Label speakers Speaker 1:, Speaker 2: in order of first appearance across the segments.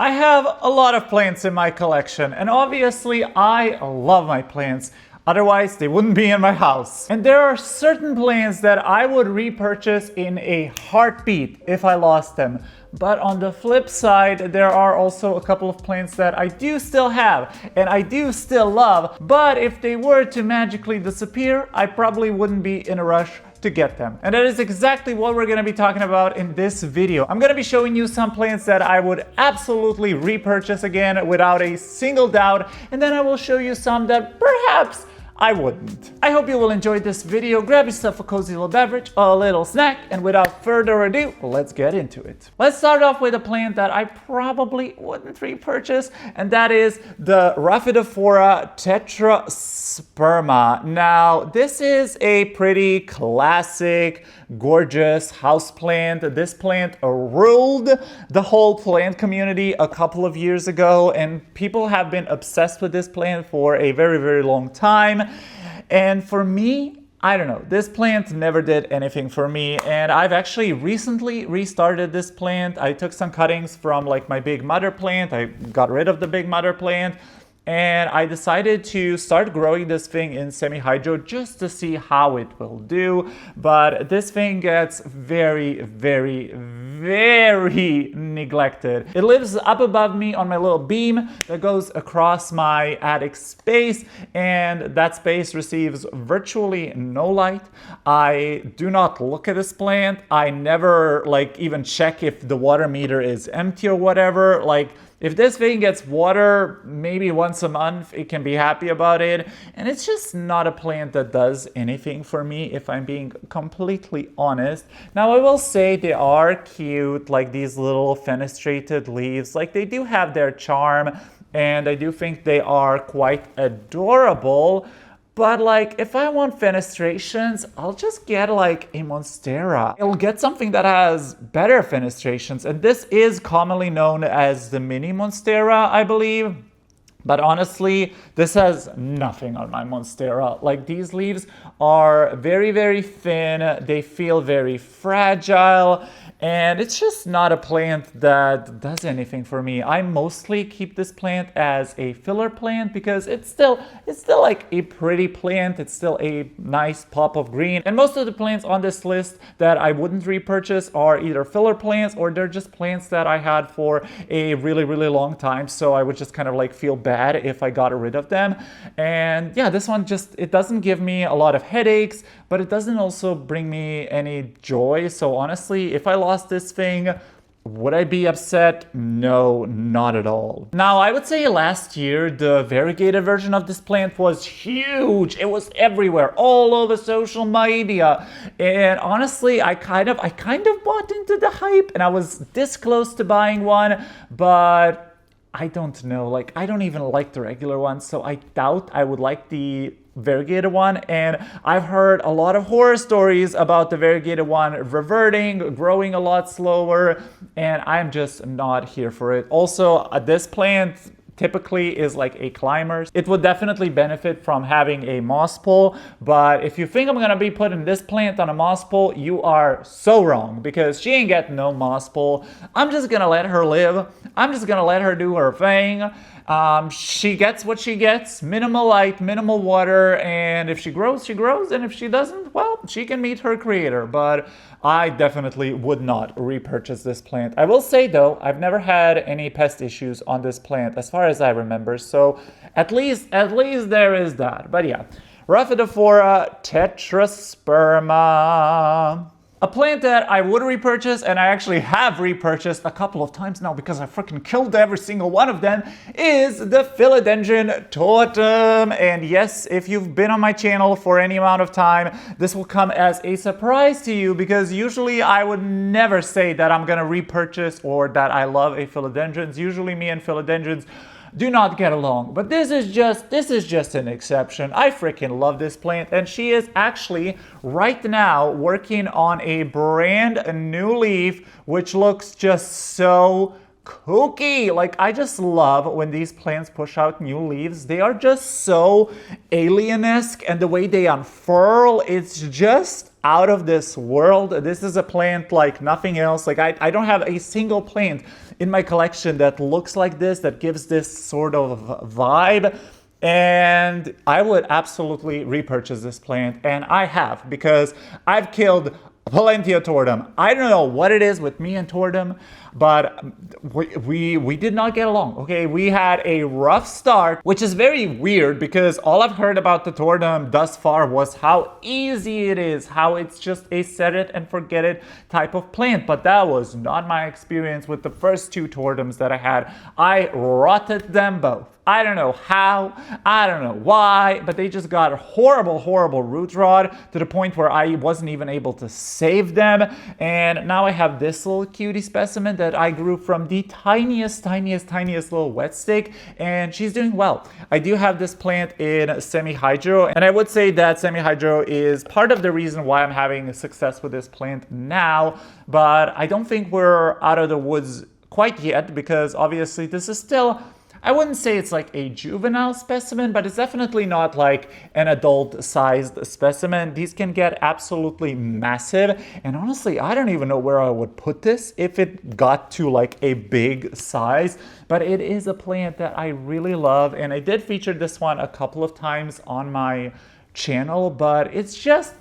Speaker 1: I have a lot of plants in my collection, and obviously I love my plants. Otherwise, they wouldn't be in my house. And there are certain plants that I would repurchase in a heartbeat if I lost them. But on the flip side, there are also a couple of plants that I do still have and I do still love. But if they were to magically disappear, I probably wouldn't be in a rush to get them. And that is exactly what we're going to be talking about in this video. I'm going to be showing you some plants that I would absolutely repurchase again without a single doubt, and then I will show you some that perhaps I wouldn't. I hope you will enjoy this video. Grab yourself a cozy little beverage, a little snack, and without further ado, let's get into it. Let's start off with a plant that I probably wouldn't repurchase, and that is the Rhaphidophora Tetrasperma. Now, this is a pretty classic, gorgeous houseplant. This plant ruled the whole plant community a couple of years ago, and people have been obsessed with this plant for a very, very long time. And for me, I don't know, this plant never did anything for me, and I've actually recently restarted this plant. I took some cuttings from like my big mother plant. I got rid of the big mother plant, and I decided to start growing this thing in semi-hydro just to see how it will do. But this thing gets very, very, very neglected. It lives up above me on my little beam that goes across my attic space, and that space receives virtually no light. I do not look at this plant. I never like even check if the water meter is empty or whatever. Like, if this thing gets water maybe once a month, it can be happy about it. And it's just not a plant that does anything for me, if I'm being completely honest. Now, I will say they are cute, like these little fenestrated leaves. Like, they do have their charm, and I do think they are quite adorable. But like, if I want fenestrations, I'll just get like a Monstera. I'll get something that has better fenestrations. And this is commonly known as the mini Monstera, I believe. But honestly, this has nothing on my Monstera. Like, these leaves are very, very thin. They feel very fragile. And it's just not a plant that does anything for me. I mostly keep this plant as a filler plant because it's still like a pretty plant. It's still a nice pop of green. And most of the plants on this list that I wouldn't repurchase are either filler plants or they're just plants that I had for a really, really long time. So I would just kind of like feel bad if I got rid of them. And yeah, this one just, it doesn't give me a lot of headaches, but it doesn't also bring me any joy. So honestly, if I lost this thing, would I be upset? No, not at all. Now, I would say last year, the variegated version of this plant was huge. It was everywhere, all over social media. And honestly, I kind of bought into the hype, and I was this close to buying one, but I don't know. Like, I don't even like the regular one, so I doubt I would like the variegated one. And I've heard a lot of horror stories about the variegated one reverting, growing a lot slower, and I'm just not here for it. Also, this plant typically is like a climber. It would definitely benefit from having a moss pole, but if you think I'm gonna be putting this plant on a moss pole, you are so wrong, because she ain't getting no moss pole. I'm just gonna let her live. I'm just gonna let her do her thing. She gets what she gets, minimal light, minimal water, and if she grows, she grows, and if she doesn't, well, she can meet her creator. But I definitely would not repurchase this plant. I will say though, I've never had any pest issues on this plant as far as I remember, so at least there is that. But yeah, Rhaphidophora Tetrasperma. A plant that I would repurchase, and I actually have repurchased a couple of times now because I freaking killed every single one of them, is the Philodendron Tortum. And yes, if you've been on my channel for any amount of time, this will come as a surprise to you, because usually I would never say that I'm gonna repurchase or that I love a philodendrons. Usually me and philodendrons do not get along, but this is just an exception. I freaking love this plant, and she is actually right now working on a brand new leaf, which looks just so kooky. Like, I just love when these plants push out new leaves. They are just so alien-esque, and the way they unfurl, it's just out of this world. This is a plant like nothing else. Like, I don't have a single plant in my collection that looks like this, that gives this sort of vibe. And I would absolutely repurchase this plant, and I have, because I've killed plenty of Tortum. I don't know what it is with me and Tortum, but we did not get along. Okay, we had a rough start, which is very weird because all I've heard about the Tortum thus far was how easy it is, how it's just a set it and forget it type of plant. But that was not my experience with the first two Tortums that I had. I rotted them both. I don't know how, I don't know why, but they just got horrible, horrible root rot to the point where I wasn't even able to save them. And now I have this little cutie specimen that I grew from the tiniest little wet stick, and she's doing well. I do have this plant in semi-hydro, and I would say that semi-hydro is part of the reason why I'm having success with this plant now, but I don't think we're out of the woods quite yet, because obviously this is still, I wouldn't say it's like a juvenile specimen, but it's definitely not like an adult-sized specimen. These can get absolutely massive, and honestly, I don't even know where I would put this if it got to like a big size, but it is a plant that I really love, and I did feature this one a couple of times on my channel, but it's just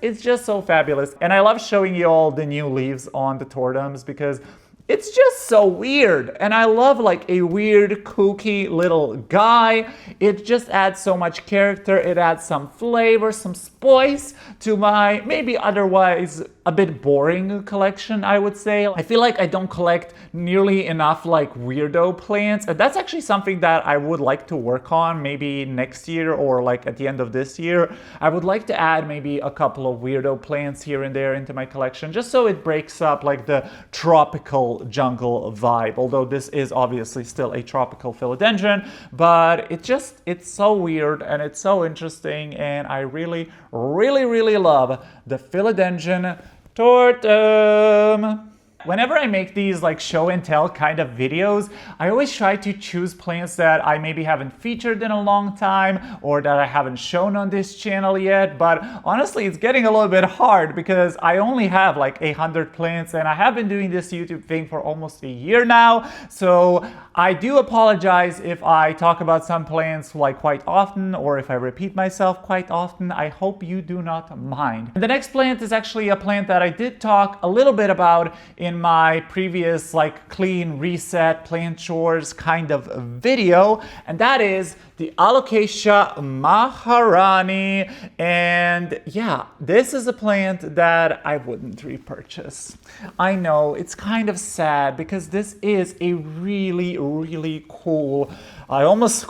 Speaker 1: so fabulous. And I love showing you all the new leaves on the Tortums because it's just so weird, and I love like a weird, kooky little guy. It just adds so much character. It adds some flavor, some spice to my maybe otherwise a bit boring collection, I would say. I feel like I don't collect nearly enough like weirdo plants, and that's actually something that I would like to work on maybe next year or like at the end of this year. I would like to add maybe a couple of weirdo plants here and there into my collection, just so it breaks up like the tropical jungle vibe, although this is obviously still a tropical philodendron, but it's so weird and it's so interesting, and I really love the Philodendron Tortum. Whenever I make these like show and tell kind of videos, I always try to choose plants that I maybe haven't featured in a long time or that I haven't shown on this channel yet. But honestly, it's getting a little bit hard because I only have like 100 plants, and I have been doing this YouTube thing for almost a year now. So I do apologize if I talk about some plants like quite often, or if I repeat myself quite often. I hope you do not mind. And the next plant is actually a plant that I did talk a little bit about in my previous like clean reset plant chores kind of video, and that is the Alocasia Maharani. And yeah, this is a plant that I wouldn't repurchase. I know it's kind of sad because this is a really cool, I almost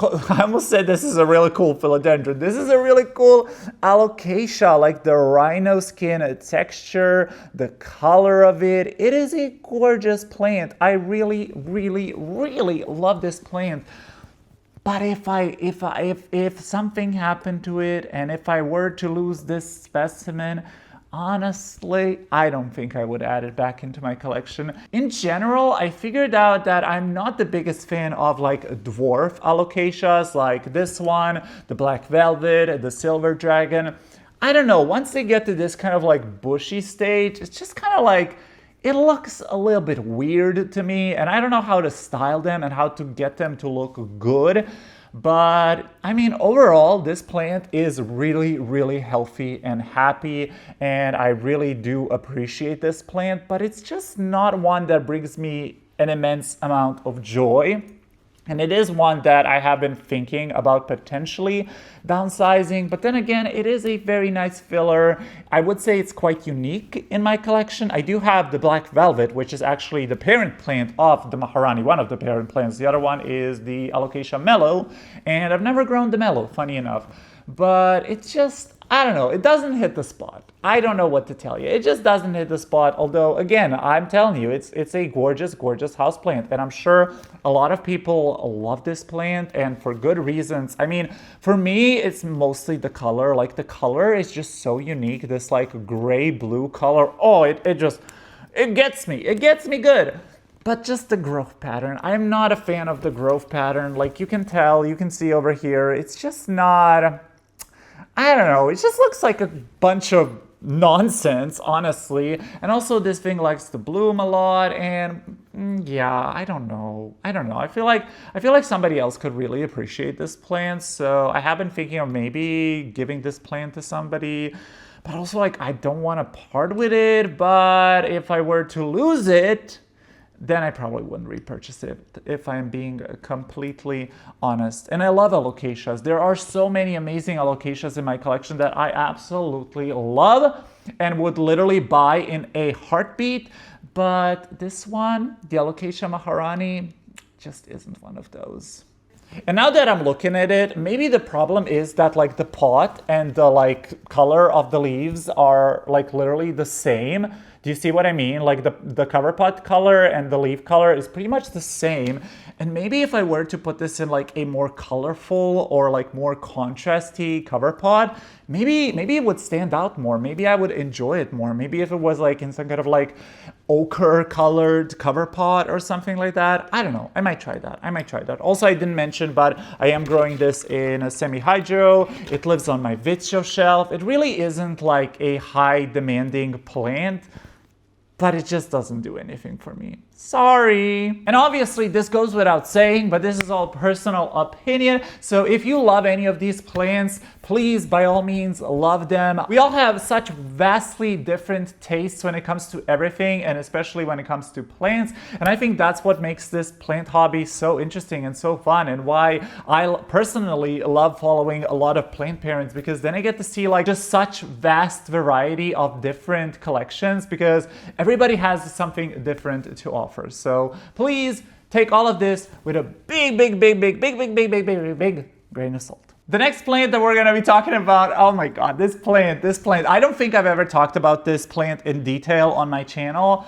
Speaker 1: said this is a really cool philodendron. This is a really cool alocasia, like the rhino skin texture, the color of it. It is a gorgeous plant. I really love this plant. But if something happened to it, and if I were to lose this specimen, honestly, I don't think I would add it back into my collection. In general, I figured out that I'm not the biggest fan of like dwarf alocasias like this one, the black velvet, the silver dragon. I don't know, once they get to this kind of like bushy stage, it's just kind of like, it looks a little bit weird to me, and I don't know how to style them and how to get them to look good. But I mean, overall, this plant is really healthy and happy, and I really do appreciate this plant, but it's just not one that brings me an immense amount of joy. And it is one that I have been thinking about potentially downsizing, but then again, it is a very nice filler. I would say it's quite unique in my collection. I do have the black velvet, which is actually the parent plant of the Maharani, one of the parent plants. The other one is the Alocasia mellow, and I've never grown the mellow, funny enough. But it's just, I don't know, it doesn't hit the spot. I don't know what to tell you. It just doesn't hit the spot. Although, again, I'm telling you, it's a gorgeous houseplant. And I'm sure a lot of people love this plant, and for good reasons. I mean, for me, it's mostly the color. Like, the color is just so unique. This, like, gray-blue color. Oh, it gets me. It gets me good. But just the growth pattern. I'm not a fan of the growth pattern. Like, you can tell, you can see over here. It's just not, I don't know. It just looks like a bunch of nonsense, honestly. And also, this thing likes to bloom a lot, and Yeah, I don't know. I feel like somebody else could really appreciate this plant. So I have been thinking of maybe giving this plant to somebody, but also like I don't want to part with it. But if I were to lose it, then I probably wouldn't repurchase it, if I'm being completely honest. And I love alocasias. There are so many amazing alocasias in my collection that I absolutely love and would literally buy in a heartbeat. But this one, the Alocasia Maharani, just isn't one of those. And now that I'm looking at it, maybe the problem is that like the pot and the like color of the leaves are like literally the same. Do you see what I mean? Like the cover pot color and the leaf color is pretty much the same. And maybe if I were to put this in like a more colorful or like more contrasty cover pot, maybe it would stand out more. Maybe I would enjoy it more. Maybe if it was like in some kind of like ochre colored cover pot or something like that. I don't know. I might try that. Also, I didn't mention, but I am growing this in a semi-hydro. It lives on my Vitsio shelf. It really isn't like a high demanding plant, but it just doesn't do anything for me. Sorry. And obviously this goes without saying, but this is all personal opinion. So if you love any of these plants, please, by all means, love them. We all have such vastly different tastes when it comes to everything, and especially when it comes to plants. And I think that's what makes this plant hobby so interesting and so fun, and why I personally love following a lot of plant parents, because then I get to see like just such vast variety of different collections, because everybody has something different to offer. So please take all of this with a big grain of salt. The next plant that we're going to be talking about, oh my god, this plant. I don't think I've ever talked about this plant in detail on my channel.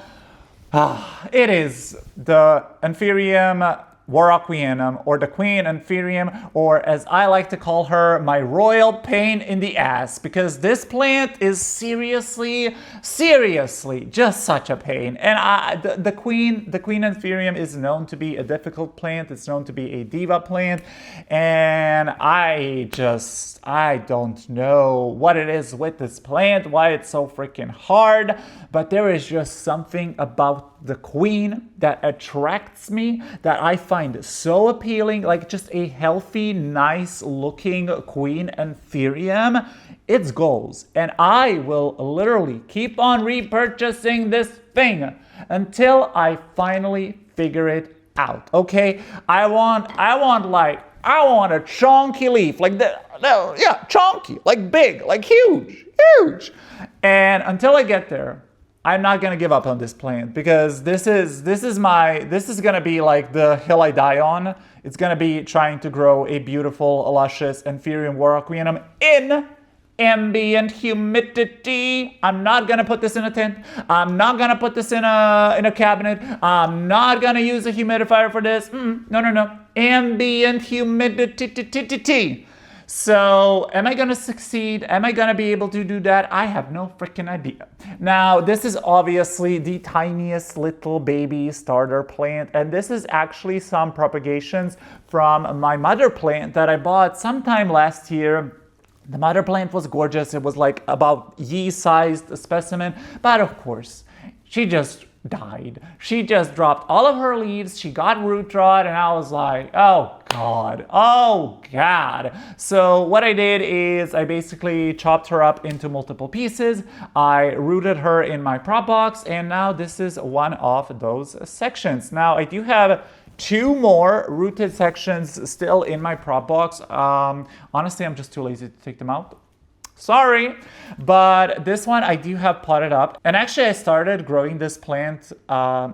Speaker 1: It is the Anthurium Warocqueanum, or the Queen Anthurium, or as I like to call her, my royal pain in the ass, because this plant is seriously just such a pain. And the Queen Anthurium is known to be a difficult plant. It's known to be a diva plant, and I don't know what it is with this plant, why it's so freaking hard, but there is just something about the queen that attracts me, that I find so appealing. Like just a healthy, nice looking Queen Anthurium, it's goals. And I will literally keep on repurchasing this thing until I finally figure it out. Okay, I want a chunky leaf, like yeah, chunky, like big, like huge. And until I get there, I'm not gonna give up on this plant, because this is gonna be like the hill I die on. It's gonna be trying to grow a beautiful, luscious Anthurium Warocqueanum in ambient humidity. I'm not gonna put this in a tent. I'm not gonna put this in a cabinet. I'm not gonna use a humidifier for this. No. Ambient humidity. So am I going to succeed? Am I going to be able to do that? I have no freaking idea. Now, this is obviously the tiniest little baby starter plant, and this is actually some propagations from my mother plant that I bought sometime last year. The mother plant was gorgeous. It was like about yea-sized specimen, but of course, she just died. She just dropped all of her leaves. She got root rot, and I was like, oh God. So what I did is I basically chopped her up into multiple pieces. I rooted her in my prop box, and now this is one of those sections. Now I do have 2 more rooted sections still in my prop box. Honestly, I'm just too lazy to take them out. Sorry, but this one I do have potted up. And actually I started growing this plant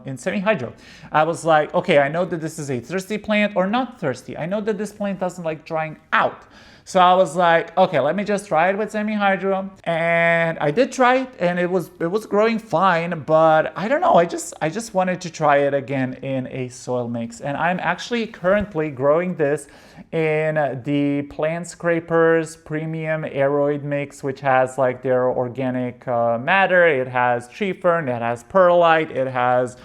Speaker 1: in semi-hydro. I was like, okay, I know that this is a thirsty plant, or not thirsty. I know that this plant doesn't like drying out. So I was like, okay, let me just try it with semi-hydro. And I did try it, and it was growing fine, but I don't know, I just wanted to try it again in a soil mix. And I'm actually currently growing this in the Plant Scrapers Premium Aeroid Mix, which has like their organic matter. It has tree fern, it has perlite, it has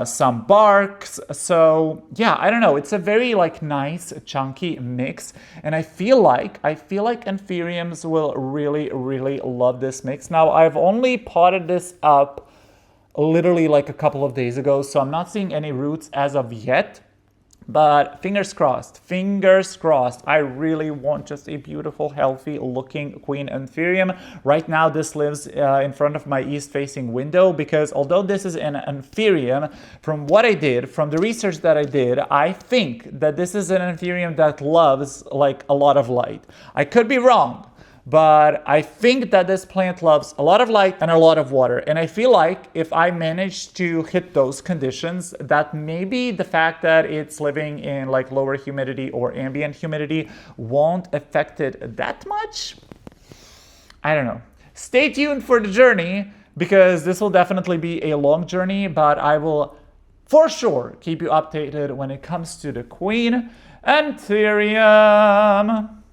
Speaker 1: some barks. So yeah, I don't know. It's a very like nice chunky mix, and I feel like Anthuriums will really love this mix. Now I've only potted this up literally like a couple of days ago, so I'm not seeing any roots as of yet. But fingers crossed, I really want just a beautiful, healthy looking Queen Anthurium. Right now, this lives in front of my east-facing window because although this is an Anthurium, from what I did, from the research that I did, I think that this is an Anthurium that loves like a lot of light. I could be wrong, but I think that this plant loves a lot of light and a lot of water. And I feel like if I manage to hit those conditions, that maybe the fact that it's living in like lower humidity or ambient humidity won't affect it that much. I don't know. Stay tuned for the journey because this will definitely be a long journey, but I will for sure keep you updated when it comes to the Queen Anthurium.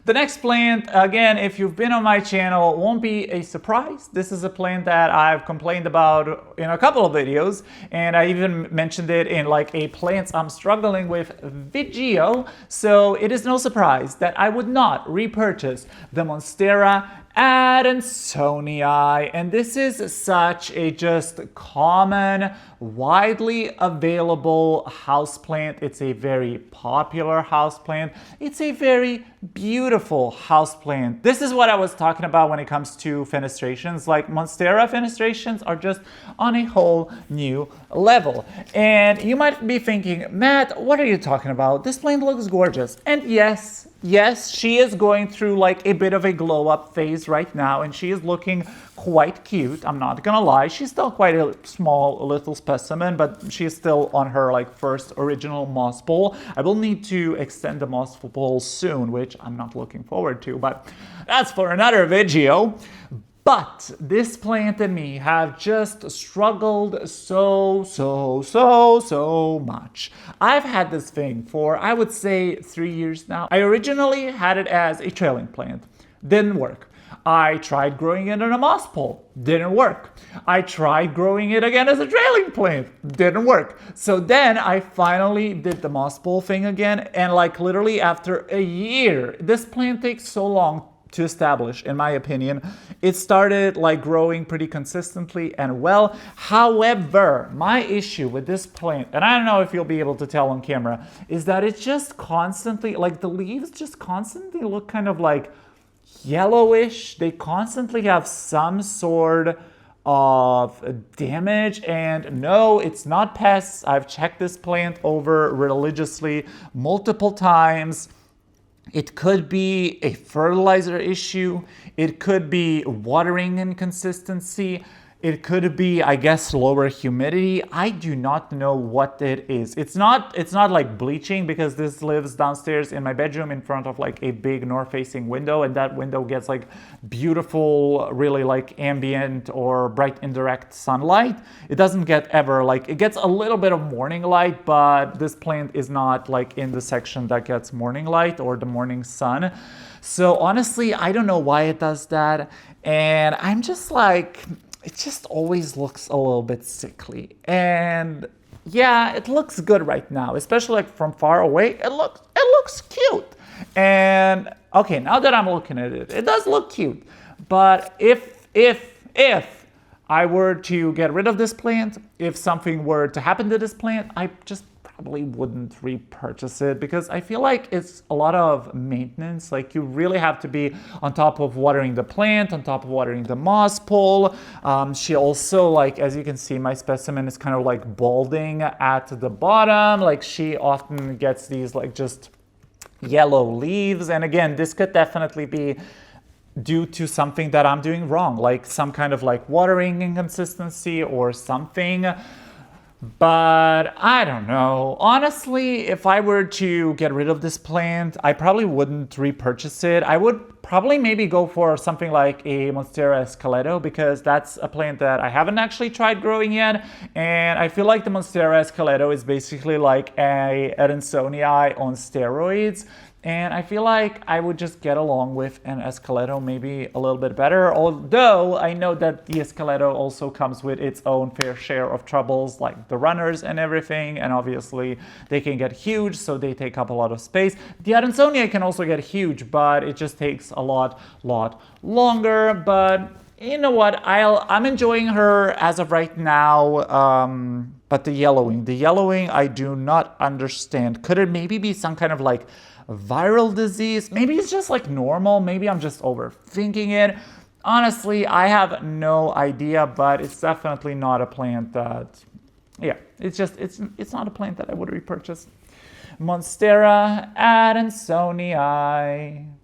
Speaker 1: The next plant, again, if you've been on my channel, won't be a surprise. This is a plant that I've complained about in a couple of videos, and I even mentioned it in like a plants I'm struggling with video. So it is no surprise that I would not repurchase the Monstera Adansonii, and this is such a just common, widely available houseplant. It's a very popular houseplant. It's a very beautiful houseplant. This is what I was talking about when it comes to fenestrations. Like Monstera fenestrations are just on a whole new level. And you might be thinking, Matt, what are you talking about? This plant looks gorgeous. And yes, she is going through like a bit of a glow up phase right now, and she is looking quite cute. I'm not gonna lie. She's still quite a small little specimen, but she's still on her like first original moss pole. I will need to extend the moss pole soon, which I'm not looking forward to, but that's for another video. But this plant and me have just struggled so much. I've had this thing for, I would say, 3 years now. I originally had it as a trailing plant. Didn't work. I tried growing it in a moss pole. Didn't work. I tried growing it again as a trailing plant. Didn't work. So then I finally did the moss pole thing again. And like literally after a year, this plant takes so long to establish, in my opinion. It started like growing pretty consistently and well. However, my issue with this plant, and I don't know if you'll be able to tell on camera, is that it's just constantly, like the leaves just constantly look kind of like yellowish. They constantly have some sort of damage, and no, it's not pests. I've checked this plant over religiously multiple times. It could be a fertilizer issue. It could be watering inconsistency. It could be, I guess, lower humidity. I do not know what it is. It's not like bleaching because this lives downstairs in my bedroom in front of like a big north-facing window, and that window gets like beautiful, really like ambient or bright indirect sunlight. It doesn't get ever like, it gets a little bit of morning light, but this plant is not like in the section that gets morning light or the morning sun. So honestly, I don't know why it does that. And I'm just like, it just always looks a little bit sickly. And yeah, it looks good right now, especially like from far away. It looks cute. And okay, now that I'm looking at it, it does look cute. But if I were to get rid of this plant, if something were to happen to this plant, I just probably wouldn't repurchase it because I feel like it's a lot of maintenance. Like you really have to be on top of watering the plant, on top of watering the moss pole. She also, like, as you can see, my specimen is kind of like balding at the bottom. Like she often gets these like just yellow leaves. And again, this could definitely be due to something that I'm doing wrong, like some kind of like watering inconsistency or something. But I don't know. Honestly, if I were to get rid of this plant, I probably wouldn't repurchase it. I would probably maybe go for something like a Monstera Esqueleto because that's a plant that I haven't actually tried growing yet. And I feel like the Monstera Esqueleto is basically like a Adansonii on steroids. And I feel like I would just get along with an Esqueleto maybe a little bit better, although I know that the Esqueleto also comes with its own fair share of troubles, like the runners and everything, and obviously they can get huge, so they take up a lot of space. The Adansonii can also get huge, but it just takes a lot longer, but you know what, I'm enjoying her as of right now. But the yellowing, I do not understand. Could it maybe be some kind of like viral disease? Maybe it's just like normal. Maybe I'm just overthinking it. Honestly, I have no idea, but it's definitely not a plant that, yeah, it's not a plant that I would repurchase. Monstera Adansonii.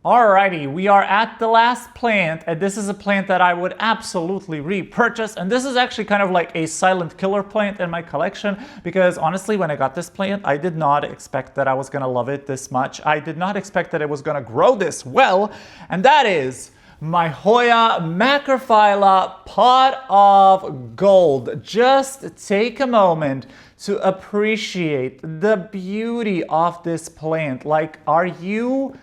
Speaker 1: Alrighty, we are at the last plant, and this is a plant that I would absolutely repurchase, and this is actually kind of like a silent killer plant in my collection, because honestly, when I got this plant, I did not expect that I was gonna love it this much. I did not expect that it was gonna grow this well, and that is my Hoya Macrophylla pot of gold. Just take a moment to appreciate the beauty of this plant. Like, are you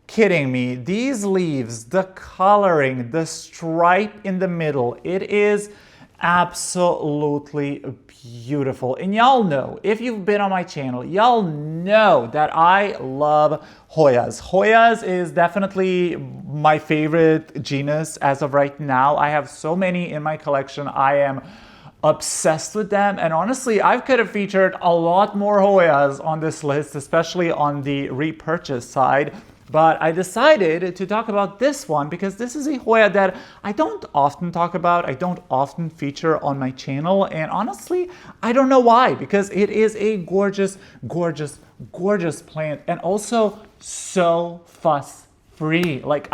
Speaker 1: kidding me? These leaves, the coloring, the stripe in the middle, it is absolutely beautiful. And y'all know, if you've been on my channel, y'all know that I love Hoyas. Hoyas is definitely my favorite genus as of right now. I have so many in my collection. I am obsessed with them, and honestly, I could have featured a lot more Hoyas on this list, especially on the repurchase side. But I decided to talk about this one because this is a Hoya that I don't often talk about, I don't often feature on my channel, and honestly, I don't know why, because it is a gorgeous, gorgeous, gorgeous plant, and also so fuss-free. Like,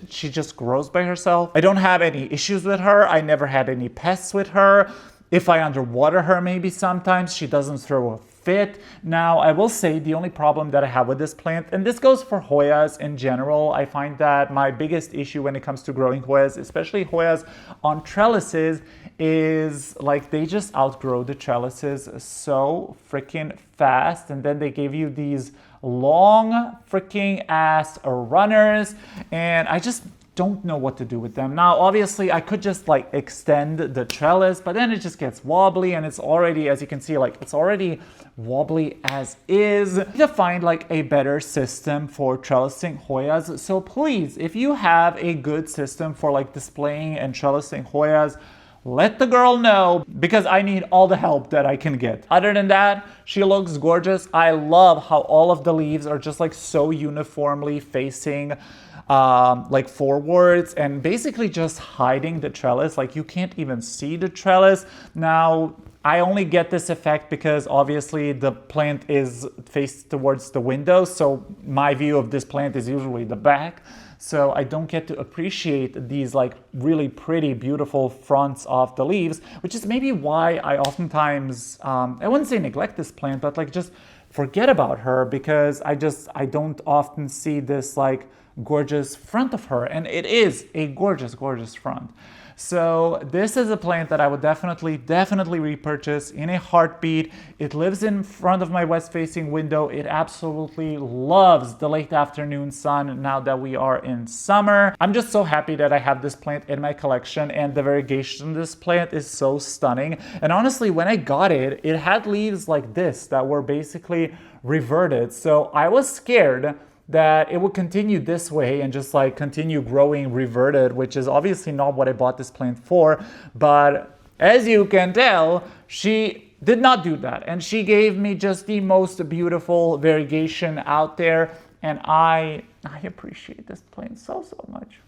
Speaker 1: she just grows by herself. I don't have any issues with her. I never had any pests with her. If I underwater her, maybe sometimes she doesn't throw a fit. Now, I will say the only problem that I have with this plant, and this goes for Hoyas in general, I find that my biggest issue when it comes to growing Hoyas, especially Hoyas on trellises, is like they just outgrow the trellises so freaking fast, and then they give you these long freaking ass runners, and I just don't know what to do with them. Now, obviously, I could just like extend the trellis, but then it just gets wobbly, and it's already, as you can see, like it's already wobbly as is. To find like a better system for trellising Hoyas. So please, if you have a good system for like displaying and trellising Hoyas, let the girl know, because I need all the help that I can get. Other than that, she looks gorgeous. I love how all of the leaves are just like so uniformly facing like forwards and basically just hiding the trellis. Like you can't even see the trellis. Now, I only get this effect because obviously the plant is faced towards the window, so my view of this plant is usually the back. So I don't get to appreciate these like really pretty, beautiful fronts of the leaves, which is maybe why I oftentimes, I wouldn't say neglect this plant, but like just forget about her, because I don't often see this like gorgeous front of her, and it is a gorgeous, gorgeous front. So this is a plant that I would definitely repurchase in a heartbeat. It lives in front of my west-facing window. It absolutely loves the late afternoon sun now that we are in summer. I'm just so happy that I have this plant in my collection, and the variegation of this plant is so stunning. And honestly, when I got it, it had leaves like this that were basically reverted. So I was scared that it would continue this way and just like continue growing reverted, which is obviously not what I bought this plant for. But as you can tell, she did not do that, and she gave me just the most beautiful variegation out there, and I appreciate this plant so much.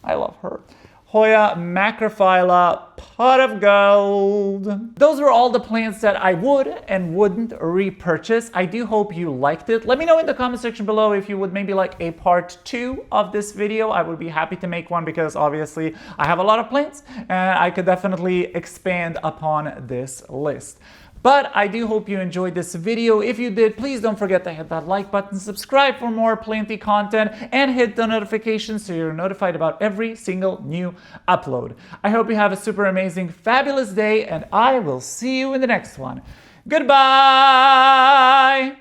Speaker 1: I love her. Hoya Macrophylla pot of gold. Those were all the plants that I would and wouldn't repurchase. I do hope you liked it. Let me know in the comment section below if you would maybe like a part 2 of this video. I would be happy to make one, because obviously I have a lot of plants and I could definitely expand upon this list. But I do hope you enjoyed this video. If you did, please don't forget to hit that like button, subscribe for more planty content, and hit the notifications so you're notified about every single new upload. I hope you have a super amazing, fabulous day, and I will see you in the next one. Goodbye!